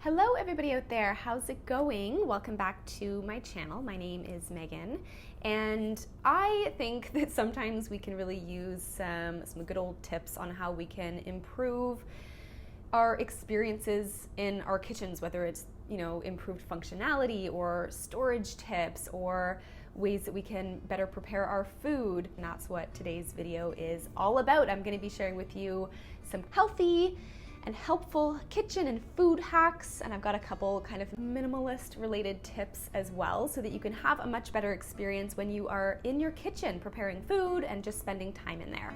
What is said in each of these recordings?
Hello everybody out there, how's it going? Welcome back to my channel. My name is Megan, and I think that sometimes we can really use some good old tips on how we can improve our experiences in our kitchens, whether it's, improved functionality or storage tips or ways that we can better prepare our food. And that's what today's video is all about. I'm going to be sharing with you some healthy and helpful kitchen and food hacks, and I've got a couple kind of minimalist related tips as well so that you can have a much better experience when you are in your kitchen preparing food and just spending time in there.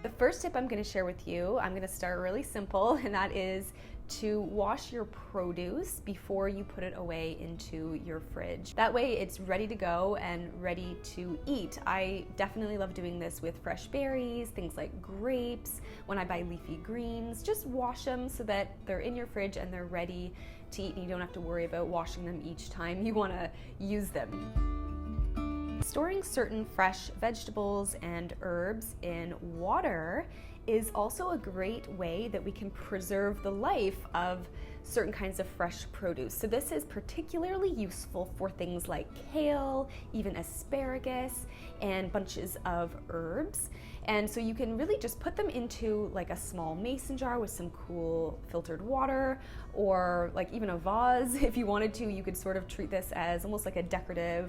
The first tip I'm going to share with you, I'm going to start really simple, and that is to wash your produce before you put it away into your fridge. That way it's ready to go and ready to eat. I definitely love doing this with fresh berries, things like grapes, when I buy leafy greens. Just wash them so that they're in your fridge and they're ready to eat, and you don't have to worry about washing them each time you want to use them. Storing certain fresh vegetables and herbs in water is also a great way that we can preserve the life of certain kinds of fresh produce. So this is particularly useful for things like kale, even asparagus, and bunches of herbs. And so you can really just put them into like a small mason jar with some cool filtered water, or like even a vase. If you wanted to, you could sort of treat this as almost like a decorative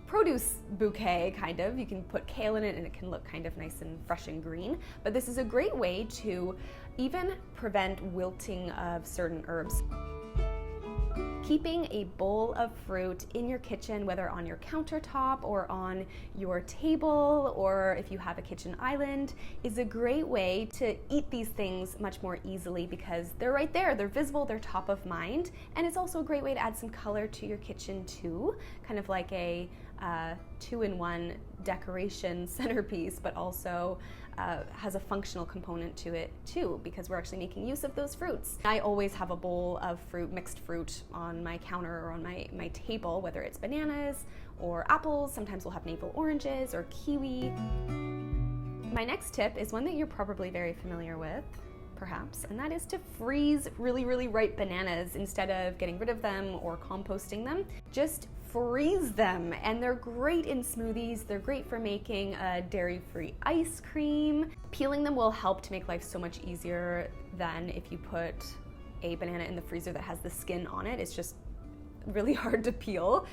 produce bouquet, kind of. You can put kale in it and it can look kind of nice and fresh and green. But this is a great way to even prevent wilting of certain herbs. Keeping a bowl of fruit in your kitchen, whether on your countertop or on your table, or if you have a kitchen island, is a great way to eat these things much more easily because they're right there, they're visible, they're top of mind, and it's also a great way to add some color to your kitchen too, kind of like a two-in-one decoration centerpiece, but also has a functional component to it too, because we're actually making use of those fruits. I always have a bowl of fruit, mixed fruit, on my counter or on my table, whether it's bananas or apples. Sometimes we'll have navel oranges or kiwi. My next tip is one that you're probably very familiar with, perhaps, and that is to freeze really, really ripe bananas instead of getting rid of them or composting them. Just freeze them, and they're great in smoothies. They're great for making a dairy-free ice cream. Peeling them will help to make life so much easier than if you put a banana in the freezer that has the skin on it. It's just really hard to peel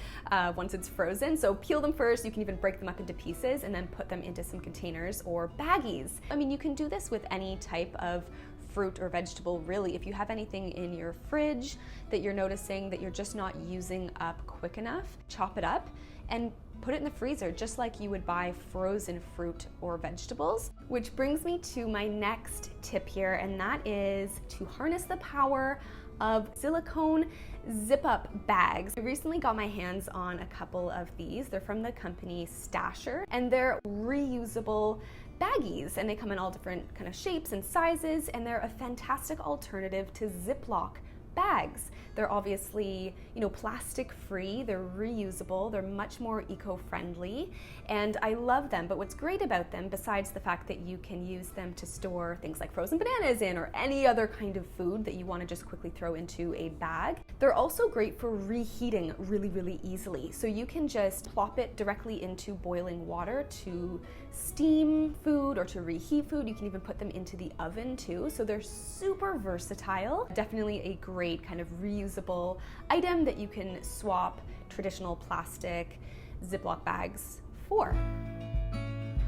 once it's frozen. So peel them first. You can even break them up into pieces and then put them into some containers or baggies. I mean, you can do this with any type of fruit or vegetable, really. If you have anything in your fridge that you're noticing that you're just not using up quick enough, chop it up and put it in the freezer, just like you would buy frozen fruit or vegetables. Which brings me to my next tip here, and that is to harness the power of silicone zip-up bags. I recently got my hands on a couple of these. They're from the company Stasher, and they're reusable baggies, and they come in all different kind of shapes and sizes, and they're a fantastic alternative to Ziploc bags. They're obviously, plastic free, they're reusable, they're much more eco-friendly, and I love them. But what's great about them, besides the fact that you can use them to store things like frozen bananas in or any other kind of food that you want to just quickly throw into a bag, they're also great for reheating really, really easily. So you can just plop it directly into boiling water to steam food or to reheat food. You can even put them into the oven too. So they're super versatile. Definitely a great kind of reusable item that you can swap traditional plastic Ziploc bags for.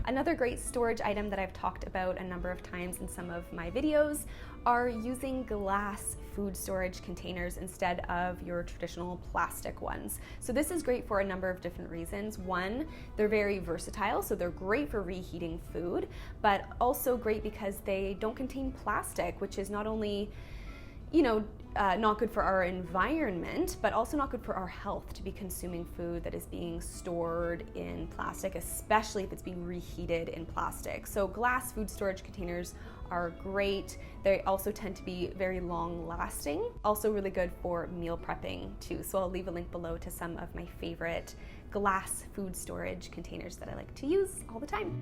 Another great storage item that I've talked about a number of times in some of my videos are using glass food storage containers instead of your traditional plastic ones. So this is great for a number of different reasons. One, they're very versatile, so they're great for reheating food, but also great because they don't contain plastic, which is not only not good for our environment, but also not good for our health to be consuming food that is being stored in plastic, especially if it's being reheated in plastic. So glass food storage containers are great. They also tend to be very long lasting. Also really good for meal prepping too. So I'll leave a link below to some of my favorite glass food storage containers that I like to use all the time.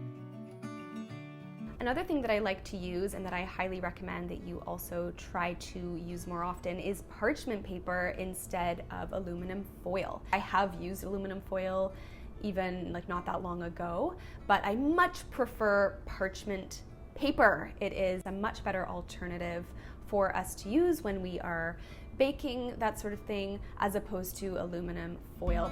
Another thing that I like to use and that I highly recommend that you also try to use more often is parchment paper instead of aluminum foil. I have used aluminum foil even like not that long ago, but I much prefer parchment paper. It is a much better alternative for us to use when we are baking, that sort of thing, as opposed to aluminum foil.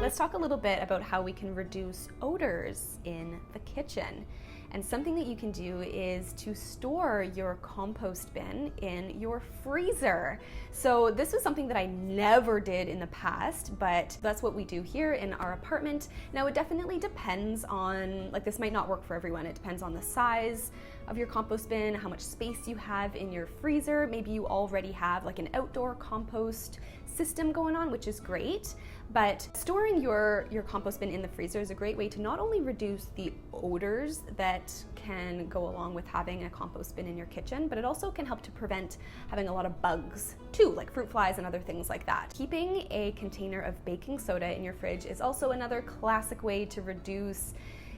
Let's talk a little bit about how we can reduce odors in the kitchen. And something that you can do is to store your compost bin in your freezer. So this was something that I never did in the past, but that's what we do here in our apartment. Now it definitely depends on, like this might not work for everyone. It depends on the size of your compost bin, how much space you have in your freezer. Maybe you already have like an outdoor compost system going on, which is great. But storing your compost bin in the freezer is a great way to not only reduce the odors that can go along with having a compost bin in your kitchen, but it also can help to prevent having a lot of bugs too, like fruit flies and other things like that. Keeping a container of baking soda in your fridge is also another classic way to reduce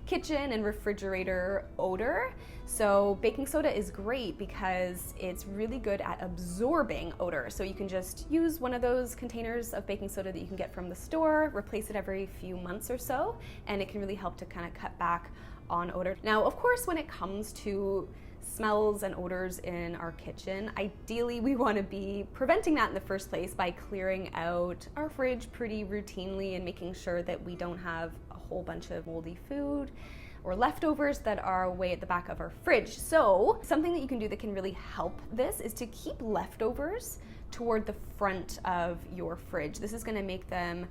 kitchen and refrigerator odor. So baking soda is great because it's really good at absorbing odor. So you can just use one of those containers of baking soda that you can get from the store, replace it every few months or so, and it can really help to kind of cut back on odor. Now, of course, when it comes to smells and odors in our kitchen, ideally we want to be preventing that in the first place by clearing out our fridge pretty routinely and making sure that we don't have a whole bunch of moldy food or leftovers that are way at the back of our fridge. So something that you can do that can really help this is to keep leftovers toward the front of your fridge. This is going to make them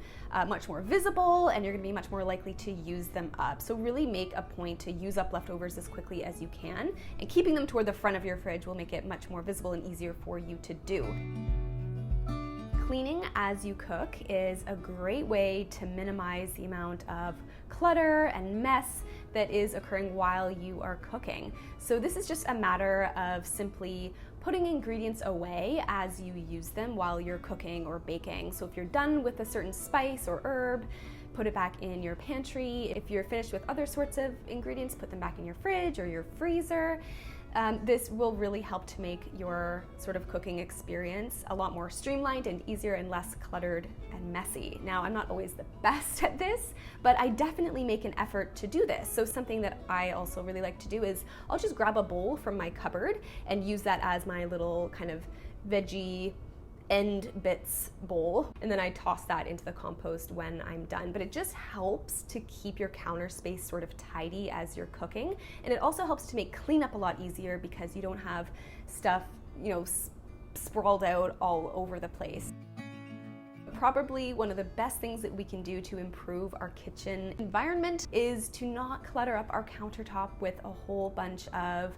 much more visible, and you're going to be much more likely to use them up. So really make a point to use up leftovers as quickly as you can, and keeping them toward the front of your fridge will make it much more visible and easier for you to do. Cleaning as you cook is a great way to minimize the amount of clutter and mess that is occurring while you are cooking. So this is just a matter of simply putting ingredients away as you use them while you're cooking or baking. So if you're done with a certain spice or herb, put it back in your pantry. If you're finished with other sorts of ingredients, put them back in your fridge or your freezer. This will really help to make your sort of cooking experience a lot more streamlined and easier and less cluttered and messy. Now, I'm not always the best at this, but I definitely make an effort to do this. So something that I also really like to do is I'll just grab a bowl from my cupboard and use that as my little kind of veggie end bits bowl, and then I toss that into the compost when I'm done. But it just helps to keep your counter space sort of tidy as you're cooking, and it also helps to make cleanup a lot easier because you don't have stuff, sprawled out all over the place. Probably one of the best things that we can do to improve our kitchen environment is to not clutter up our countertop with a whole bunch of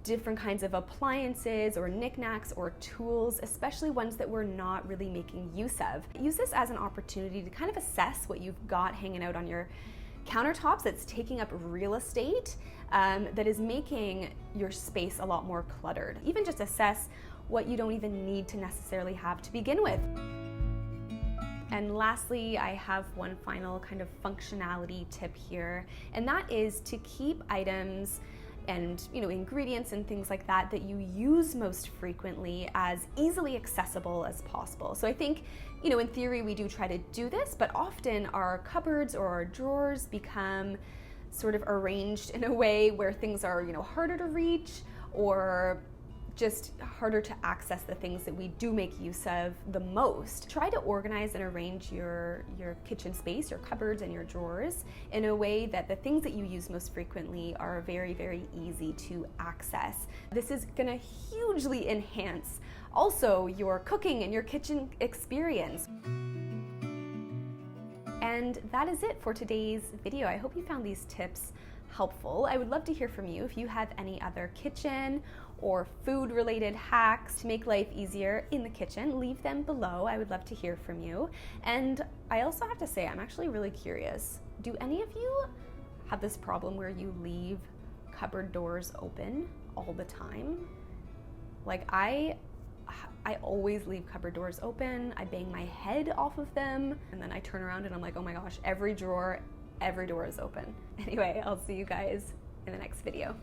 different kinds of appliances or knickknacks or tools, especially ones that we're not really making use of. Use this as an opportunity to kind of assess what you've got hanging out on your countertops that's taking up real estate, that is making your space a lot more cluttered. Even just assess what you don't even need to necessarily have to begin with. And lastly, I have one final kind of functionality tip here, and that is to keep items and ingredients and things like that that you use most frequently as easily accessible as possible. So I think, in theory we do try to do this, but often our cupboards or our drawers become sort of arranged in a way where things are, harder to reach or just harder to access the things that we do make use of the most. Try to organize and arrange your kitchen space, your cupboards and your drawers in a way that the things that you use most frequently are very, very easy to access. This is gonna hugely enhance also your cooking and your kitchen experience. And that is it for today's video. I hope you found these tips helpful. I would love to hear from you if you have any other kitchen or food related hacks to make life easier in the kitchen. Leave them below. I would love to hear from you. And I also have to say, I'm actually really curious. Do any of you have this problem where you leave cupboard doors open all the time? Like I always leave cupboard doors open. I bang my head off of them and then I turn around and I'm like, oh my gosh, every door is open. Anyway, I'll see you guys in the next video.